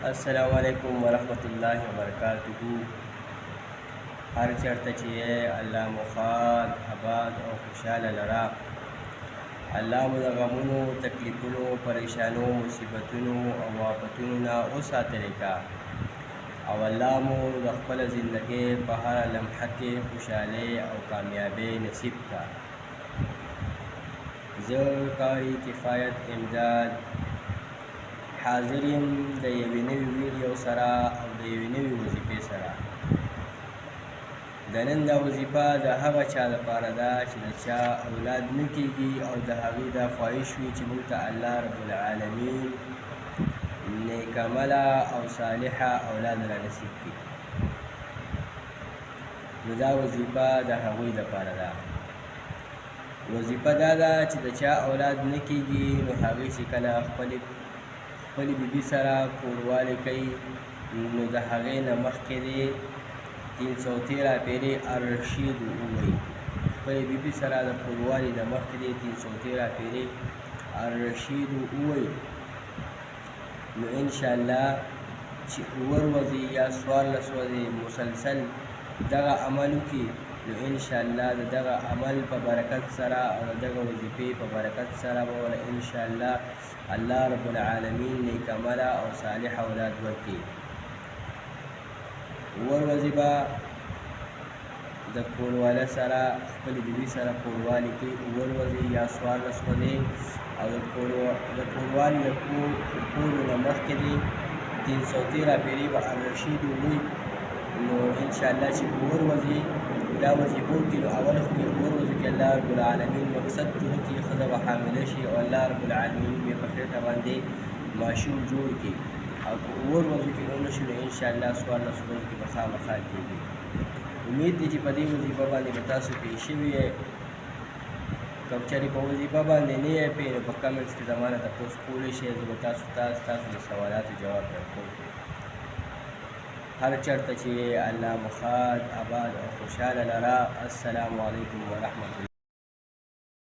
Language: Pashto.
السلام علیکم ورحمت الله وبرکاتہ. هر چېرته چې یې الله مو ښاد اباد او خوشحاله لره. الله مو د غمونو تکلیفونو پریشانو مصیبتونو او آفتونو نه وساتلی کا او الله مو د خپله زندګۍ په هره لمحه کې خوشحالۍ او کامیابۍ نصیب کا. زه قاری کفایت امداد حاضر یم د یوې نوې ویډیو سره او د یوې نوې وظیفې سره. د نن دا وظیفه د هغه چا لپاره ده چې د چا اولاد نه کېږي او د هغې دا خواهش وي چې موږ ته الله رب العالمین نیکعمله او صالحه اولاد را نصیب کړي. نو دا وظیفه د هغوی لپاره ده. وظیفه دا ده چې د چا اولاد نه کېږي نو هغې چې کله خپلې بیبي سره کوروالی کوي نو د هغې نه مخکې دې 313 پیرې الرشید ووایي. خپلې بیبي سره د کوروالي نه مخکې دې 313 پیرې الرشید ووایي. نو انشاءالله چې 7 ورځې یا 14 ورځې مسلسل دغه عمل وکړي نو انشاءالله د دغه عمل په برکت سره او د دغه وظیفې په برکت سره به ورله انشاءالله الله رب العالمین نیکعمله او صالح اولاد ورکړي. 7 ورځې به د کورواله سره خپلې بیبي سره کوروالی کوي. 7 ورځې یا 14 ورځې او د کوروالي د کولو نه مخکې دې 313 پیرې به الرشید ووایي. نو انشاءالله چې 7 ورځې دا وظیفه وکړي نو اول خو یې 7 ورځو کې الله رب العالمین مقصد پوره کړي، ښځه به حامله شي او الله رب العالمین بیا په خېټه باندې ماشوم جوړ کړي. او که 7 ورځو کې ونه شي نو انشاءالله 14 ورځو کې به خامخا کېږي. امید دی چې په دې وظیفه باندې به تاسو پوه شوي یئ. که چېرې په وظیفه باندې نه یئ پوه نو په کمنټس کې زما نه تپوس کولی شئ. زه به تاسو د سوالاتو جواب درکوم. هر چېرته چې الله مو ښاد اباد او خوشحاله لره. السلام علیکم ورحمت الله.